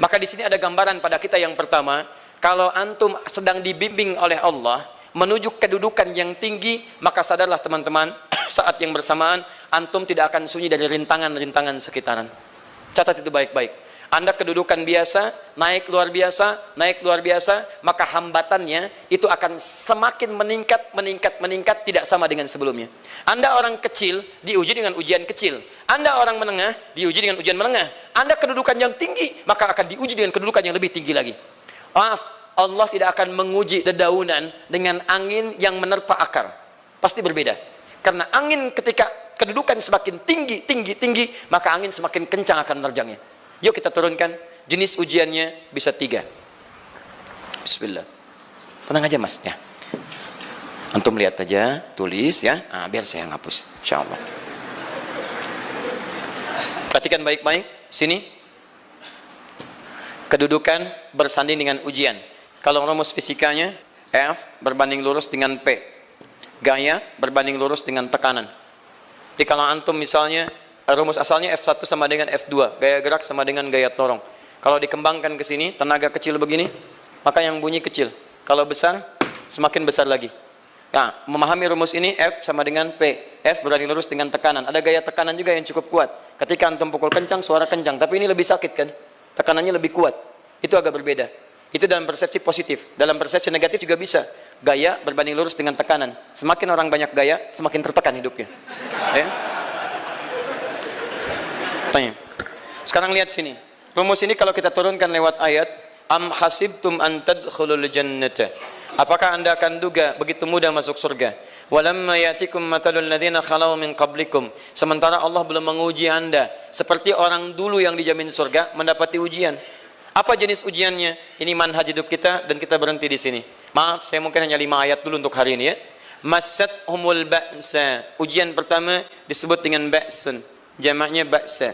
Maka di sini ada gambaran pada kita yang pertama, kalau antum sedang dibimbing oleh Allah menuju kedudukan yang tinggi, maka sadarlah teman-teman, saat yang bersamaan antum tidak akan sunyi dari rintangan-rintangan sekitaran. Catat itu baik-baik. Anda kedudukan biasa, naik luar biasa, maka hambatannya itu akan semakin meningkat, tidak sama dengan sebelumnya. Anda orang kecil, diuji dengan ujian kecil. Anda orang menengah, diuji dengan ujian menengah. Anda kedudukan yang tinggi, maka akan diuji dengan kedudukan yang lebih tinggi lagi. Maaf, Allah tidak akan menguji dedaunan dengan angin yang menerpa akar. Pasti berbeda. Karena angin ketika kedudukan semakin tinggi, maka angin semakin kencang akan menerjangnya. Yuk kita turunkan, jenis ujiannya bisa 3. Bismillah. Tenang aja mas, ya. Antum lihat aja, tulis ya, biar saya ngapus, insyaallah. Perhatikan baik-baik, sini. Kedudukan bersanding dengan ujian. Kalau rumus fisikanya, F berbanding lurus dengan P. Gaya berbanding lurus dengan tekanan. Jadi kalau antum misalnya, rumus asalnya F1 sama dengan F2, gaya gerak sama dengan gaya dorong. Kalau dikembangkan ke sini, tenaga kecil begini, maka yang bunyi kecil. Kalau besar, semakin besar lagi. Nah, memahami rumus ini, F sama dengan P. F berbanding lurus dengan tekanan. Ada gaya tekanan juga yang cukup kuat. Ketika antum pukul kencang, suara kencang. Tapi ini lebih sakit kan? Tekanannya lebih kuat. Itu agak berbeda. Itu dalam persepsi positif. Dalam persepsi negatif juga bisa. Gaya berbanding lurus dengan tekanan. Semakin orang banyak gaya, semakin tertekan hidupnya. Ya? Tanya. Sekarang lihat sini. Rumus ini kalau kita turunkan lewat ayat, am hasibtum an tadkhulul jannata. Apakah Anda akan duga begitu mudah masuk surga? Walamma ya'tikum matalul ladzina khalau min qablikum. Sementara Allah belum menguji Anda seperti orang dulu yang dijamin surga mendapati ujian. Apa jenis ujiannya? Ini manhaj hidup kita dan kita berhenti di sini. Maaf, saya mungkin hanya 5 ayat dulu untuk hari ini ya. Massathumul ba'sa. Ujian pertama disebut dengan ba'sun. Jamaknya ba'sa.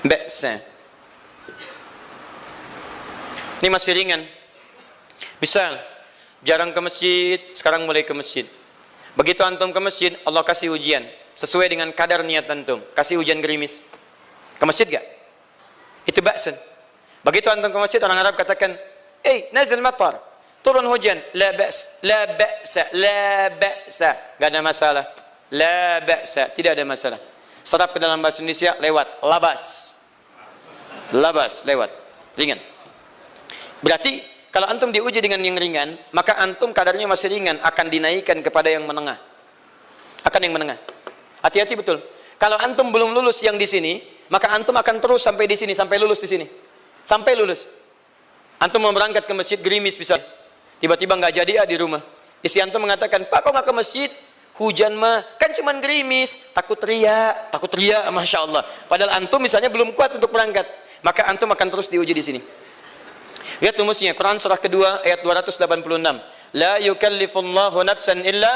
Ba'sa. Ini masih ringan. Misal, jarang ke masjid, sekarang mulai ke masjid. Begitu antum ke masjid, Allah kasih ujian sesuai dengan kadar niat antum. Kasih hujan gerimis. Ke masjid gak? Itu ba'sun. Begitu antum ke masjid, orang Arab katakan, nazil matar. Turun hujan. La ba's, la ba'sa, la ba'sa. Gak ada masalah. La ba'sa, tidak ada masalah. Serap ke dalam bahasa Indonesia lewat labas. Labas lewat. Ringan. Berarti kalau antum diuji dengan yang ringan, maka antum kadarnya masih ringan, akan dinaikkan kepada yang menengah. Akan yang menengah. Hati-hati betul. Kalau antum belum lulus yang di sini, maka antum akan terus sampai di sini, sampai lulus di sini. Sampai lulus. Antum mau berangkat ke masjid gerimis bisa. Tiba-tiba nggak jadi di rumah. Istri antum mengatakan, "Pak, kok nggak ke masjid? Hujan mah kan cuman gerimis, takut teriak, masya Allah." Padahal antum misalnya belum kuat untuk berangkat, maka antum akan terus diuji di sini. Lihat rumusnya, Quran surah kedua ayat 286. La yukallifullahu nafsan illa,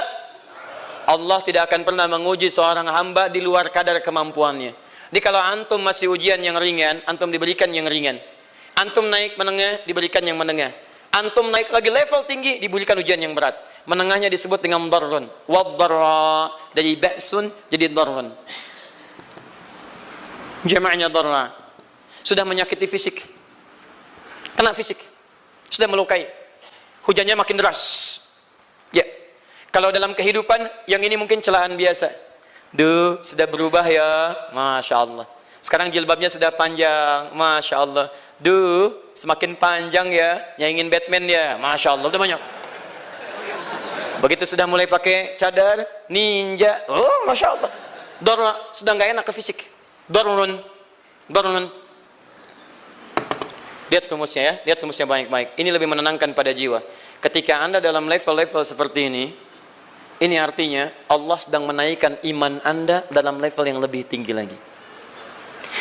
Allah tidak akan pernah menguji seorang hamba di luar kadar kemampuannya. Jadi kalau antum masih ujian yang ringan, antum diberikan yang ringan. Antum naik menengah, diberikan yang menengah. Antum naik lagi level tinggi, diberikan ujian yang berat. Menengahnya disebut dengan darrun. Waddarra, dari ba'sun jadi darrun. Jamaknya darra. Sudah menyakiti fisik. Kena fisik. Sudah melukai. Hujannya makin deras. Ya. Kalau dalam kehidupan, yang ini mungkin celaan biasa. Duh, sudah berubah ya. Masya Allah. Sekarang jilbabnya sudah panjang. Masya Allah. Duh, semakin panjang ya. Yang ingin Batman ya. Masya Allah. Udah banyak. Begitu sudah mulai pakai cadar, ninja. Oh, Masya Allah. Darra, sudah nggak enak ke fisik. Darrun. Darrun. Lihat rumusnya ya. Lihat rumusnya baik-baik. Ini lebih menenangkan pada jiwa. Ketika Anda dalam level-level seperti ini artinya Allah sedang menaikkan iman Anda dalam level yang lebih tinggi lagi.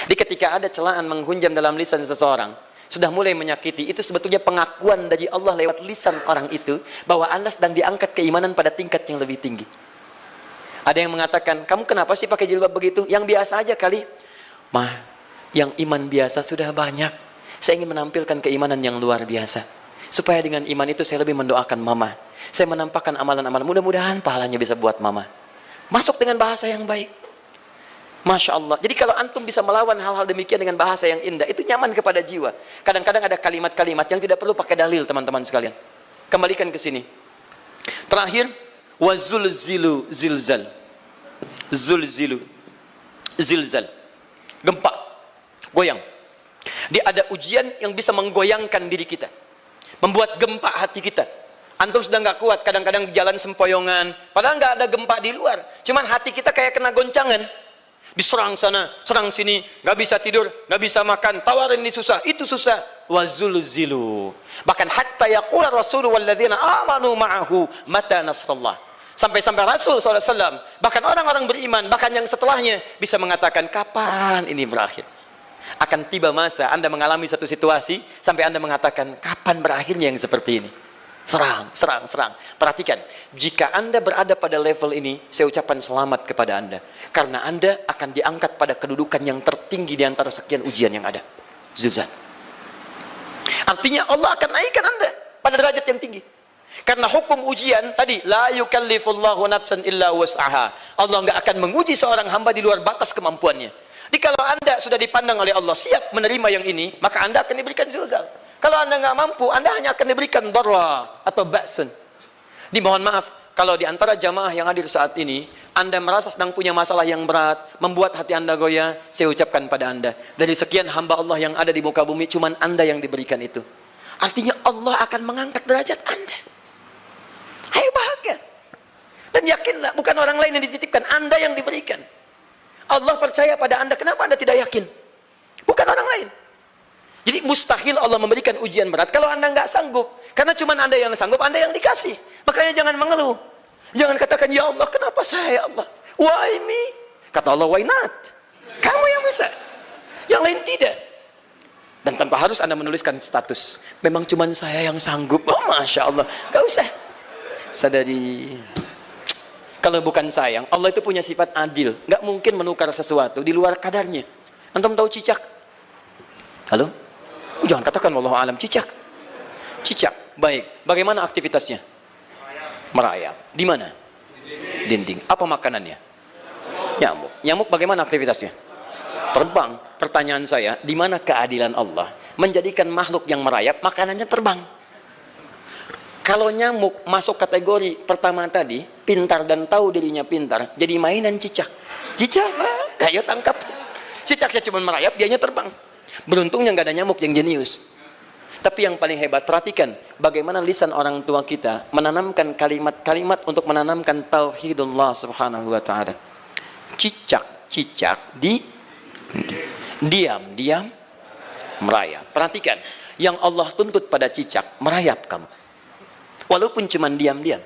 Jadi ketika ada celaan menghunjam dalam lisan seseorang, sudah mulai menyakiti, itu sebetulnya pengakuan dari Allah lewat lisan orang itu, bahwa Anda sedang diangkat keimanan pada tingkat yang lebih tinggi. Ada yang mengatakan, kamu kenapa sih pakai jilbab begitu? Yang biasa aja kali. Mah, yang iman biasa sudah banyak. Saya ingin menampilkan keimanan yang luar biasa. Supaya dengan iman itu saya lebih mendoakan mama. Saya menampakkan amalan-amalan. Mudah-mudahan pahalanya bisa buat mama. Masuk dengan bahasa yang baik. Masya Allah. Jadi kalau antum bisa melawan hal-hal demikian dengan bahasa yang indah, itu nyaman kepada jiwa. Kadang-kadang ada kalimat-kalimat yang tidak perlu pakai dalil, teman-teman sekalian. Kembalikan ke sini. Terakhir, wazulzilu zilzal. Zulzilu zilzal. Gempa, goyang. Dia ada ujian yang bisa menggoyangkan diri kita, membuat gempa hati kita. Antum sudah nggak kuat, kadang-kadang jalan sempoyongan, padahal nggak ada gempa di luar, cuman hati kita kayak kena goncangan. Diserang sana, serang sini, nggak bisa tidur, nggak bisa makan, tawarin ini susah, itu susah. Wazulzilu. Bahkan hatta yaqula Rasulullah walladzina amanu ma'ahu mata nasrullah. Sampai-sampai Rasul SAW, bahkan orang-orang beriman, bahkan yang setelahnya bisa mengatakan, kapan ini berakhir? Akan tiba masa Anda mengalami satu situasi sampai Anda mengatakan, kapan berakhirnya yang seperti ini? Serang, serang, serang. Perhatikan, jika Anda berada pada level ini, saya ucapkan selamat kepada Anda. Karena Anda akan diangkat pada kedudukan yang tertinggi di antara sekian ujian yang ada. Zilzal. Artinya Allah akan naikkan Anda pada derajat yang tinggi. Karena hukum ujian tadi, la yukallifullahu nafsan illa wus'aha. Allah nggak akan menguji seorang hamba di luar batas kemampuannya. Jadi kalau Anda sudah dipandang oleh Allah siap menerima yang ini, maka Anda akan diberikan zilzal. Kalau Anda nggak mampu, Anda hanya akan diberikan darra atau ba'sun. Dimohon maaf, kalau di antara jamaah yang hadir saat ini, Anda merasa sedang punya masalah yang berat, membuat hati Anda goyah, saya ucapkan pada Anda, dari sekian hamba Allah yang ada di muka bumi, cuman Anda yang diberikan itu. Artinya Allah akan mengangkat derajat Anda. Ayo bahagia. Dan yakinlah, bukan orang lain yang dititipkan, Anda yang diberikan. Allah percaya pada Anda, kenapa Anda tidak yakin? Bukan orang lain. Jadi mustahil Allah memberikan ujian berat kalau Anda nggak sanggup. Karena cuma Anda yang sanggup, Anda yang dikasih. Makanya jangan mengeluh. Jangan katakan, ya Allah, kenapa saya, ya Allah? Why me? Kata Allah, why not? Kamu yang bisa. Yang lain tidak. Dan tanpa harus Anda menuliskan status. Memang cuma saya yang sanggup. Oh, Masya Allah. Gak usah. Sadari. Kalau bukan sayang, Allah itu punya sifat adil. Nggak mungkin menukar sesuatu di luar kadarnya. Antum tahu cicak? Halo? Jangan katakan wallahu alam, cicak. Cicak, baik. Bagaimana aktivitasnya? Merayap. Di mana? Dinding. Apa makanannya? Nyamuk. Nyamuk bagaimana aktivitasnya? Terbang. Pertanyaan saya, di mana keadilan Allah menjadikan makhluk yang merayap makanannya terbang? Kalau nyamuk masuk kategori pertama tadi, pintar dan tahu dirinya pintar, jadi mainan cicak. Cicak, ayo tangkap. Cicaknya cuma merayap, dianya terbang. Beruntungnya nggak ada nyamuk yang jenius. Tapi yang paling hebat, perhatikan bagaimana lisan orang tua kita menanamkan kalimat-kalimat untuk menanamkan tauhidullah subhanahu wa ta'ala. Cicak-cicak diam-diam merayap. Perhatikan, yang Allah tuntut pada cicak, merayap kamu. Walaupun cuma diam-diam.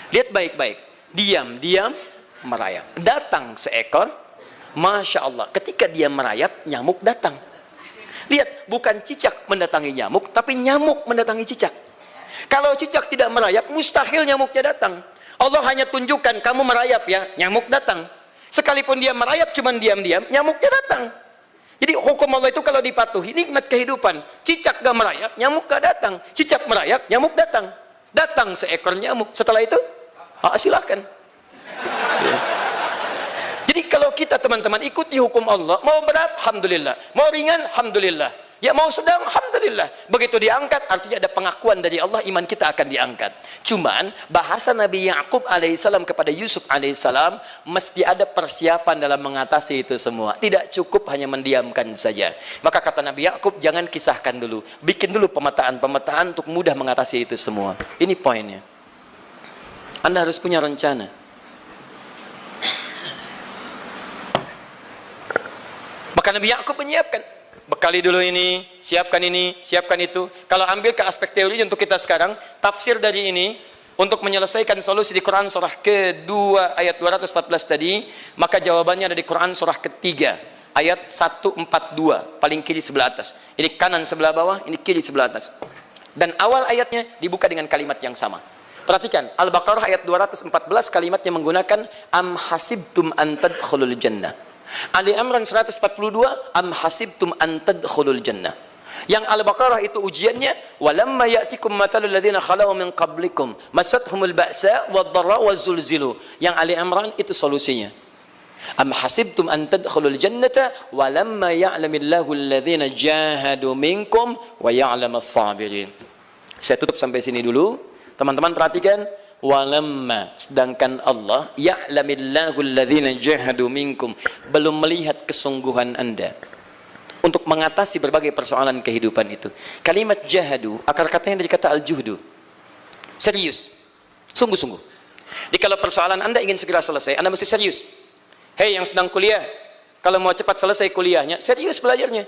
Lihat baik-baik, diam-diam merayap. Datang seekor, Masya Allah, ketika dia merayap, nyamuk datang. Lihat, bukan cicak mendatangi nyamuk, tapi nyamuk mendatangi cicak. Kalau cicak tidak merayap, mustahil nyamuknya datang. Allah hanya tunjukkan, kamu merayap ya, nyamuk datang. Sekalipun dia merayap, cuman diam-diam, nyamuknya datang. Jadi hukum Allah itu kalau dipatuhi, nikmat kehidupan. Cicak gak merayap, nyamuk gak datang. Cicak merayap, nyamuk datang. Datang seekor nyamuk. Setelah itu, silahkan. Jadi kalau kita teman-teman ikuti hukum Allah, mau berat, alhamdulillah. Mau ringan, alhamdulillah. Ya mau sedang, alhamdulillah. Begitu diangkat, artinya ada pengakuan dari Allah, iman kita akan diangkat. Cuman, bahasa Nabi Ya'qub alaihissalam kepada Yusuf alaihissalam, mesti ada persiapan dalam mengatasi itu semua. Tidak cukup hanya mendiamkan saja. Maka kata Nabi Ya'qub, jangan kisahkan dulu. Bikin dulu pemetaan-pemetaan untuk mudah mengatasi itu semua. Ini poinnya. Anda harus punya rencana. Maka Nabi Ya'qub menyiapkan, bekali dulu ini, siapkan itu. Kalau ambil ke aspek teori untuk kita sekarang, tafsir dari ini untuk menyelesaikan solusi di Quran surah kedua ayat 214 tadi, maka jawabannya ada di Quran surah ketiga ayat 142, paling kiri sebelah atas. Ini kanan sebelah bawah, ini kiri sebelah atas. Dan awal ayatnya dibuka dengan kalimat yang sama. Perhatikan, Al-Baqarah ayat 214 kalimatnya menggunakan am hasibtum an tadkhulul jannah. Ali Imran 142 am hasibtum an tadkhulul jannah. Yang Al-Baqarah itu ujiannya, walamma ya'tikum mathalul ladzina khalau min qablikum masathumul ba'sa wad-dharra waz-zulzilu. Yang Ali Imran itu solusinya. Am hasibtum an tadkhulul jannata wa lamma ya'lamillahu alladhina jahadu minkum wa ya'lamas sabirin. Saya tutup sampai sini dulu. Teman-teman perhatikan, walamma, sedangkan Allah ya'lamillahu alladhina jahadu minkum, belum melihat kesungguhan Anda untuk mengatasi berbagai persoalan kehidupan itu. Kalimat jahadu, akar katanya dari kata al-juhdu. Serius, sungguh-sungguh. Jadi kalau persoalan Anda ingin segera selesai, Anda mesti serius. Hei yang sedang kuliah, kalau mau cepat selesai kuliahnya, serius belajarnya.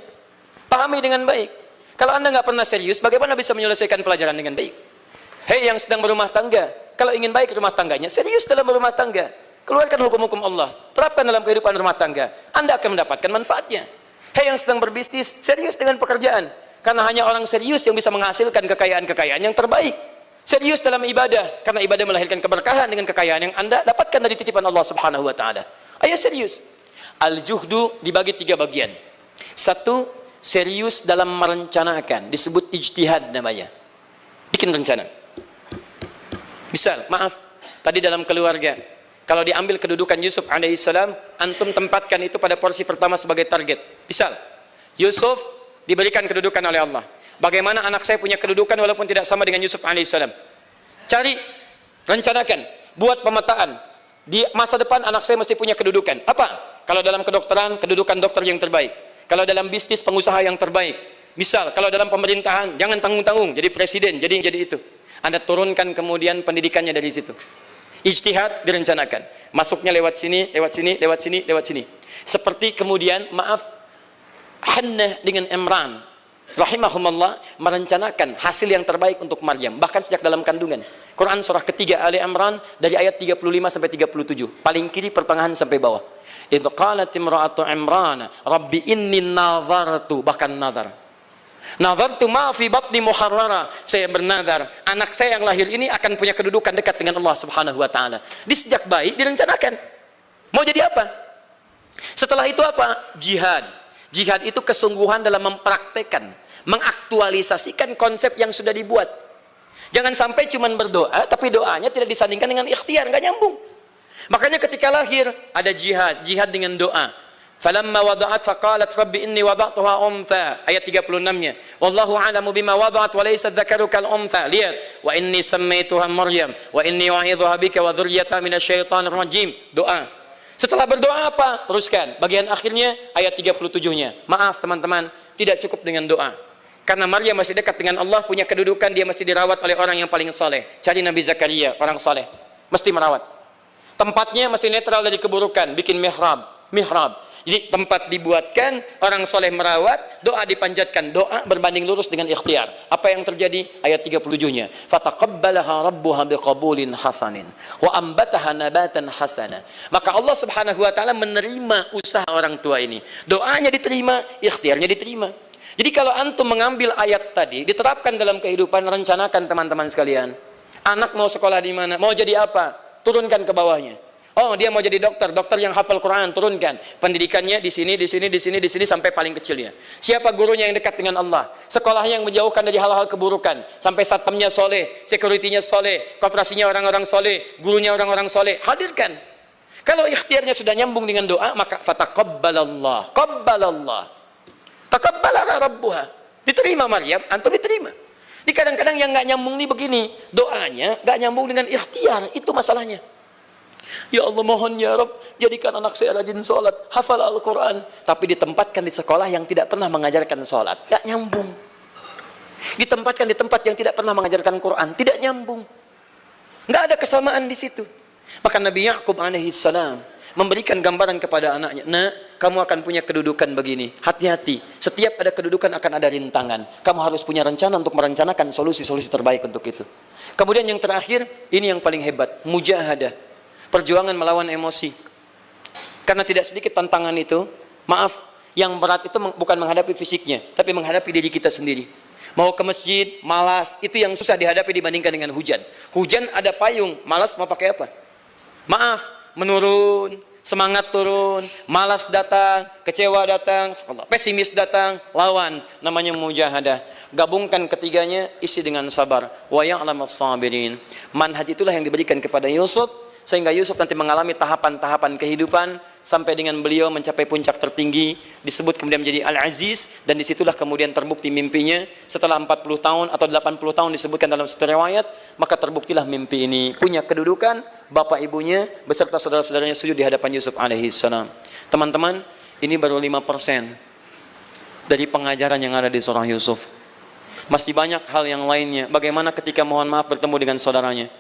Pahami dengan baik. Kalau Anda nggak pernah serius, bagaimana bisa menyelesaikan pelajaran dengan baik? Hei yang sedang berumah tangga, kalau ingin baik rumah tangganya, serius dalam berumah tangga. Keluarkan hukum-hukum Allah, terapkan dalam kehidupan rumah tangga. Anda akan mendapatkan manfaatnya. Hei yang sedang berbisnis, serius dengan pekerjaan. Karena hanya orang serius yang bisa menghasilkan kekayaan-kekayaan yang terbaik. Serius dalam ibadah, karena ibadah melahirkan keberkahan dengan kekayaan yang Anda dapatkan dari titipan Allah Subhanahu wa taala. Ayo serius. Al-juhdu dibagi 3 bagian. 1, serius dalam merencanakan, disebut ijtihad namanya. Bikin rencana. Misal, maaf, tadi dalam keluarga, kalau diambil kedudukan Yusuf alaihissalam, antum tempatkan itu pada porsi pertama sebagai target. Misal, Yusuf diberikan kedudukan oleh Allah. Bagaimana anak saya punya kedudukan walaupun tidak sama dengan Yusuf alaihissalam? Cari, rencanakan, buat pemetaan. Di masa depan anak saya mesti punya kedudukan. Apa? Kalau dalam kedokteran, kedudukan dokter yang terbaik. Kalau dalam bisnis, pengusaha yang terbaik. Misal, kalau dalam pemerintahan, jangan tanggung-tanggung, jadi presiden, jadi itu. Anda turunkan kemudian pendidikannya dari situ. Ijtihad direncanakan. Masuknya lewat sini, lewat sini, lewat sini, lewat sini. Seperti kemudian, maaf, Hannah dengan Imran rahimahumullah merencanakan hasil yang terbaik untuk Maryam, bahkan sejak dalam kandungan. Quran surah ketiga Ali Imran dari ayat 35 sampai 37, paling kiri pertengahan sampai bawah. Idz qalat imra'atu Imran rabbi inni nazartu, bahkan nazartu ma fi batni muharrara, saya bernazar anak saya yang lahir ini akan punya kedudukan dekat dengan Allah Subhanahu wa taala. Di sejak bayi direncanakan. Mau jadi apa? Setelah itu apa? Jihad. Jihad itu kesungguhan dalam mempraktekkan, mengaktualisasikan konsep yang sudah dibuat. Jangan sampai cuma berdoa, tapi doanya tidak disandingkan dengan ikhtiar, nggak nyambung. Makanya ketika lahir ada jihad, jihad dengan doa. Falamma wada'at saqalat rabbi inni wada'tuha untha, ayat 36-nya. Wallahu a'lamu bima wada'at wa laysa dzakaru kal untha. Lihat, wa inni sammaituha Maryam wa inni wa'idhuha bika wa dzurriyyataha minasyaitonir rajim. Doa. Setelah berdoa apa? Teruskan. Bagian akhirnya ayat 37-nya. Maaf teman-teman, tidak cukup dengan doa. Karena Maryam masih dekat dengan Allah, punya kedudukan, dia mesti dirawat oleh orang yang paling saleh. Cari Nabi Zakaria, orang saleh. Mesti merawat. Tempatnya mesti netral dari keburukan, bikin mihrab. Jadi tempat dibuatkan, orang soleh merawat, doa dipanjatkan, doa berbanding lurus dengan ikhtiar. Apa yang terjadi? Ayat 37-nya. Fataqabbalaha rabbuha biqabulin hasanin wa ambataha nabatan hasana. Maka Allah Subhanahu wa taala menerima usaha orang tua ini. Doanya diterima, ikhtiarnya diterima. Jadi kalau antum mengambil ayat tadi, diterapkan dalam kehidupan, rencanakan teman-teman sekalian. Anak mau sekolah di mana? Mau jadi apa? Turunkan ke bawahnya. Oh, dia mau jadi dokter, dokter yang hafal Quran, turunkan. Pendidikannya di sini, di sini, di sini, di sini sampai paling kecilnya. Siapa gurunya yang dekat dengan Allah? Sekolahnya yang menjauhkan dari hal-hal keburukan. Sampai satpamnya soleh, security-nya soleh, koperasinya orang-orang soleh, gurunya orang-orang soleh. Hadirkan. Kalau ikhtiarnya sudah nyambung dengan doa, maka fataqabbalallah, qabbalallah. Taqabbalaha rabbuha. Diterima Maryam, antum diterima. Di kadang-kadang yang nggak nyambung nih begini, doanya nggak nyambung dengan ikhtiar, itu masalahnya. Ya Allah mohon ya Rabb, jadikan anak saya rajin sholat, hafal Al-Quran, tapi ditempatkan di sekolah yang tidak pernah mengajarkan sholat, gak nyambung. Ditempatkan di tempat yang tidak pernah mengajarkan Quran, tidak nyambung. Gak ada kesamaan di situ. Maka Nabi Ya'qub alaihissalam memberikan gambaran kepada anaknya, nak, kamu akan punya kedudukan begini, hati-hati, setiap ada kedudukan akan ada rintangan, kamu harus punya rencana untuk merencanakan solusi-solusi terbaik untuk itu. Kemudian yang terakhir, ini yang paling hebat, mujahadah. Perjuangan melawan emosi. Karena tidak sedikit tantangan itu, maaf, yang berat itu bukan menghadapi fisiknya, tapi menghadapi diri kita sendiri. Mau ke masjid, malas, itu yang susah dihadapi dibandingkan dengan hujan. Hujan ada payung, malas mau pakai apa? Maaf, menurun, semangat turun, malas datang, kecewa datang, pesimis datang, lawan, namanya mujahadah. Gabungkan ketiganya, isi dengan sabar. Wa ya'lamas sabirin. Manhaj itulah yang diberikan kepada Yusuf, sehingga Yusuf nanti mengalami tahapan-tahapan kehidupan sampai dengan beliau mencapai puncak tertinggi, disebut kemudian menjadi Al-Aziz, dan disitulah kemudian terbukti mimpinya. Setelah 40 tahun atau 80 tahun disebutkan dalam satu riwayat, maka terbuktilah mimpi ini. Punya kedudukan, bapak ibunya beserta saudara-saudaranya sujud di hadapan Yusuf alaihissalam. Teman-teman, ini baru 5% dari pengajaran yang ada di surah Yusuf. Masih banyak hal yang lainnya. Bagaimana ketika mohon maaf bertemu dengan saudaranya.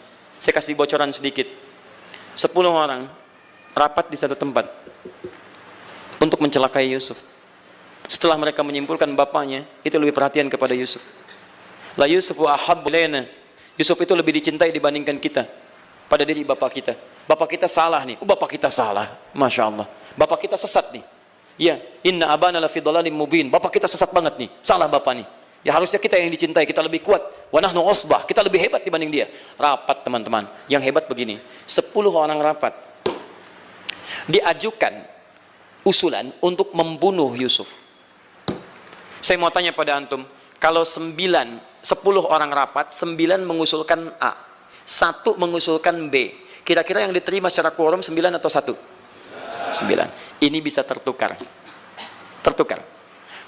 Saya kasih bocoran sedikit. 10 orang rapat di satu tempat untuk mencelakai Yusuf. Setelah mereka menyimpulkan bapaknya itu lebih perhatian kepada Yusuf. La Yusufu ahabbu ilaina. Yusuf itu lebih dicintai dibandingkan kita pada diri bapak kita. Bapak kita salah nih. Bapak kita salah. Masya Allah. Bapak kita sesat nih. Ya, inna abana la fi dhalalim mubin. Bapak kita sesat banget nih. Salah bapak nih. Ya harusnya kita yang dicintai, kita lebih kuat. Wa nahnu usbah, kita lebih hebat dibanding dia. Rapat teman-teman. Yang hebat begini, 10 orang rapat. Diajukan usulan untuk membunuh Yusuf. Saya mau tanya pada antum, kalau 10 orang rapat, 9 mengusulkan A, 1 mengusulkan B. Kira-kira yang diterima secara quorum 9 atau 1? 9. Ini bisa tertukar. Tertukar.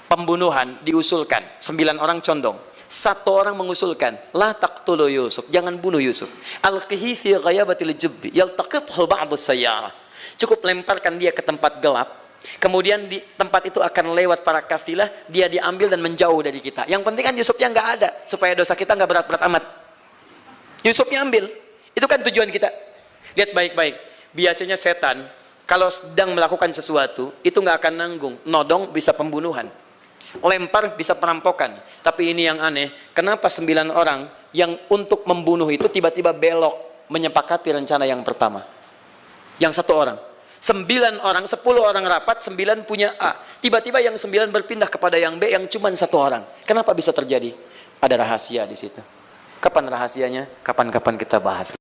Pembunuhan diusulkan, 9 orang condong, 1 orang mengusulkan la taqtulu Yusuf, jangan bunuh Yusuf, alqihi fi ghayabatil jubbi yaltaqithu ba'd as-sayyarah, cukup lemparkan dia ke tempat gelap, kemudian di tempat itu akan lewat para kafilah, dia diambil dan menjauh dari kita. Yang penting kan Yusufnya nggak ada, supaya dosa kita nggak berat-berat amat. Yusufnya ambil, itu kan tujuan kita. Lihat baik-baik, biasanya setan kalau sedang melakukan sesuatu itu nggak akan nanggung, nodong bisa pembunuhan, lempar bisa perampokan. Tapi ini yang aneh, kenapa 9 orang yang untuk membunuh itu tiba-tiba belok menyepakati rencana yang pertama? Yang 1 orang, 9 orang, 10 orang rapat, 9 punya A, tiba-tiba yang 9 berpindah kepada yang B yang cuma 1 orang. Kenapa bisa terjadi? Ada rahasia di situ. Kapan rahasianya? Kapan-kapan kita bahas.